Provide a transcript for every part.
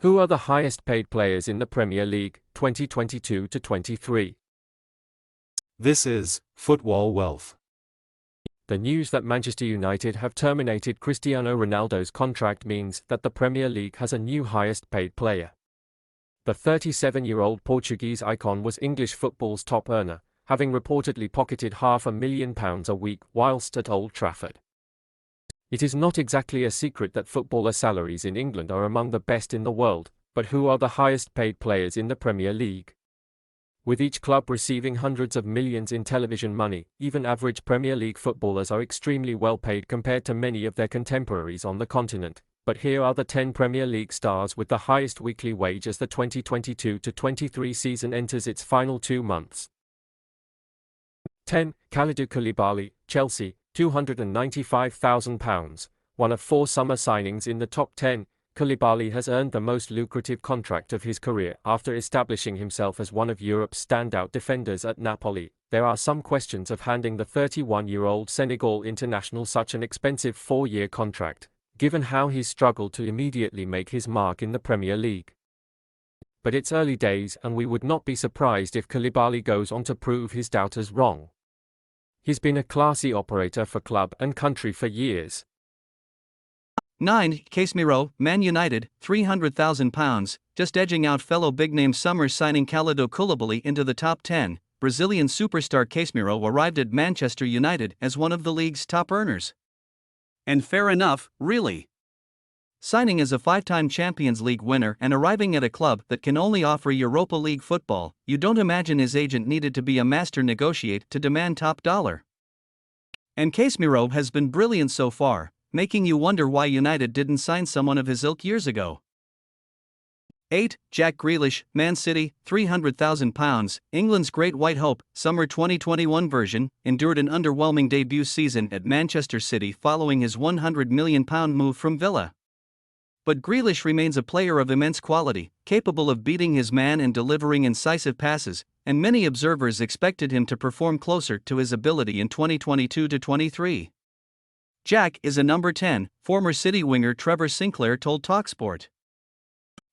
Who are the highest paid players in the Premier League, 2022 to 23? This is Football Wealth. The news that Manchester United have terminated Cristiano Ronaldo's contract means that the Premier League has a new highest paid player. The 37-year-old Portuguese icon was English football's top earner, having reportedly pocketed £500,000 a week whilst at Old Trafford. It is not exactly a secret that footballer salaries in England are among the best in the world, but who are the highest paid players in the Premier League? With each club receiving hundreds of millions in television money, even average Premier League footballers are extremely well paid compared to many of their contemporaries on the continent. But here are the 10 Premier League stars with the highest weekly wage as the 2022-23 season enters its final 2 months. 10. Kalidou Koulibaly, Chelsea, £295,000. One of 4 summer signings in the top 10, Koulibaly has earned the most lucrative contract of his career after establishing himself as one of Europe's standout defenders at Napoli. There are some questions of handing the 31-year-old Senegal international such an expensive 4-year contract, given how he's struggled to immediately make his mark in the Premier League. But it's early days and we would not be surprised if Koulibaly goes on to prove his doubters wrong. He's been a classy operator for club and country for years. 9. Casemiro, Man United, £300,000, just edging out fellow big-name summer signing Kalidou Koulibaly into the top 10. Brazilian superstar Casemiro arrived at Manchester United as one of the league's top earners. And fair enough, really. Signing as a 5-time Champions League winner and arriving at a club that can only offer Europa League football, you don't imagine his agent needed to be a master negotiator to demand top dollar. And Casemiro has been brilliant so far, making you wonder why United didn't sign someone of his ilk years ago. 8. Jack Grealish, Man City, £300,000, England's great white hope, summer 2021 version, endured an underwhelming debut season at Manchester City following his £100 million move from Villa. But Grealish remains a player of immense quality, capable of beating his man and delivering incisive passes, and many observers expected him to perform closer to his ability in 2022-23. Jack is a number 10, former City winger Trevor Sinclair told TalkSport.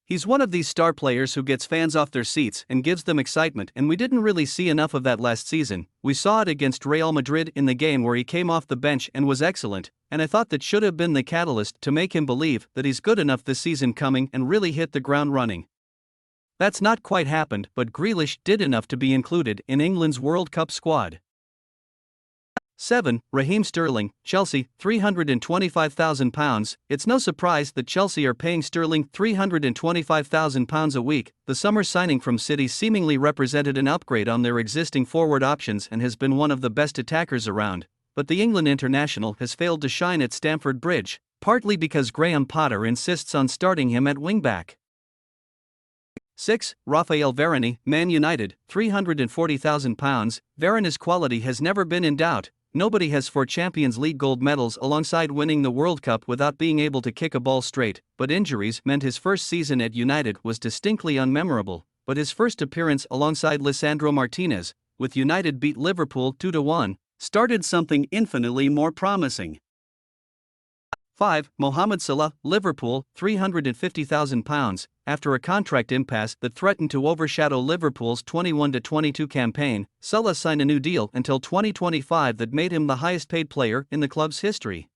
He's one of these star players who gets fans off their seats and gives them excitement, and we didn't really see enough of that last season. We saw it against Real Madrid in the game where he came off the bench and was excellent, and I thought that should have been the catalyst to make him believe that he's good enough this season coming and really hit the ground running. That's not quite happened, but Grealish did enough to be included in England's World Cup squad. 7. Raheem Sterling, Chelsea, £325,000. It's no surprise that Chelsea are paying Sterling £325,000 a week. The summer signing from City seemingly represented an upgrade on their existing forward options and has been one of the best attackers around. But the England international has failed to shine at Stamford Bridge, partly because Graham Potter insists on starting him at wing-back. 6. Raphael Varane, Man United, £340,000. Varane's quality has never been in doubt. Nobody has 4 Champions League gold medals alongside winning the World Cup without being able to kick a ball straight, but injuries meant his first season at United was distinctly unmemorable. But his first appearance alongside Lisandro Martinez, with United beat Liverpool 2-1, started something infinitely more promising. 5. Mohamed Salah, Liverpool, £350,000. After a contract impasse that threatened to overshadow Liverpool's 21-22 campaign, Salah signed a new deal until 2025 that made him the highest-paid player in the club's history.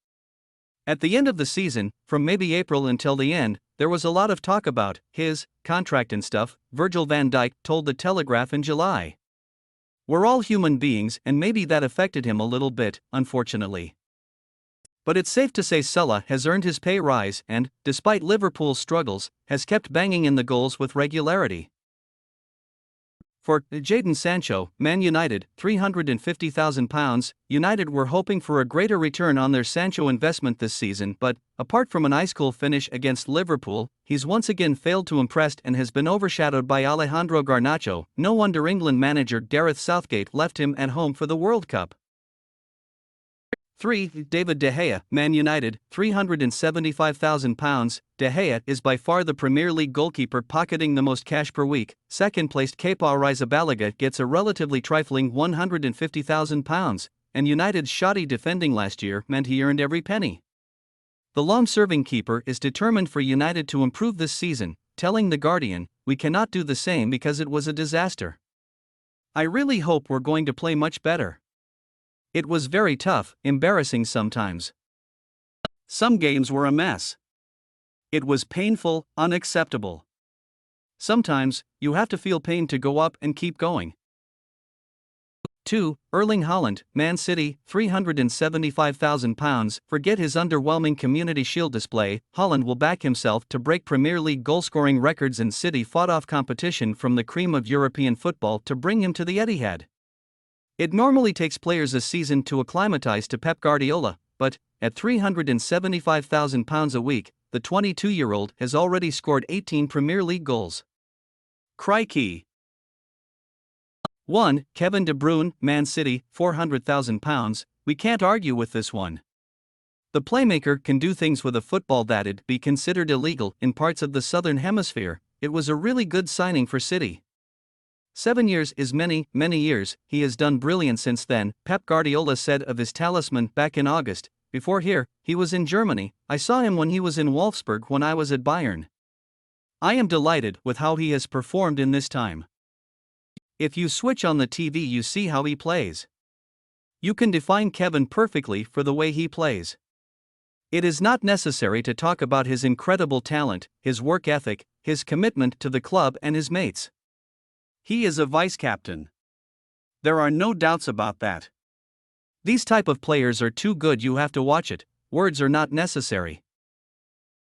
At the end of the season, from maybe April until the end, there was a lot of talk about his contract and stuff, Virgil van Dijk told The Telegraph in July. We're all human beings and maybe that affected him a little bit, unfortunately. But it's safe to say Salah has earned his pay rise and, despite Liverpool's struggles, has kept banging in the goals with regularity. For Jadon Sancho, Man United, £350,000. United were hoping for a greater return on their Sancho investment this season, but, apart from an ice-cold finish against Liverpool, he's once again failed to impress and has been overshadowed by Alejandro Garnacho. No wonder England manager Gareth Southgate left him at home for the World Cup. 3. David De Gea, Man United, £375,000. De Gea is by far the Premier League goalkeeper pocketing the most cash per week. Second-placed Kepa Arrizabalaga gets a relatively trifling £150,000, and United's shoddy defending last year meant he earned every penny. The long-serving keeper is determined for United to improve this season, telling The Guardian, "We cannot do the same because it was a disaster. I really hope we're going to play much better. It was very tough, embarrassing sometimes. Some games were a mess. It was painful, unacceptable. Sometimes, you have to feel pain to go up and keep going." 2. Erling Haaland, Man City, £375,000. Forget his underwhelming Community Shield display. Haaland will back himself to break Premier League goalscoring records, and City fought off competition from the cream of European football to bring him to the Etihad. It normally takes players a season to acclimatise to Pep Guardiola, but, at £375,000 a week, the 22-year-old has already scored 18 Premier League goals. Crikey! 1. Kevin De Bruyne, Man City, £400,000. We can't argue with this one. The playmaker can do things with a football that'd be considered illegal in parts of the Southern Hemisphere. It was a really good signing for City. 7 years is many, many years. He has done brilliant since then, Pep Guardiola said of his talisman back in August. Before here, he was in Germany. I saw him when he was in Wolfsburg when I was at Bayern. I am delighted with how he has performed in this time. If you switch on the TV, you see how he plays. You can define Kevin perfectly for the way he plays. It is not necessary to talk about his incredible talent, his work ethic, his commitment to the club and his mates. He is a vice-captain. There are no doubts about that. These type of players are too good, you have to watch it. Words are not necessary.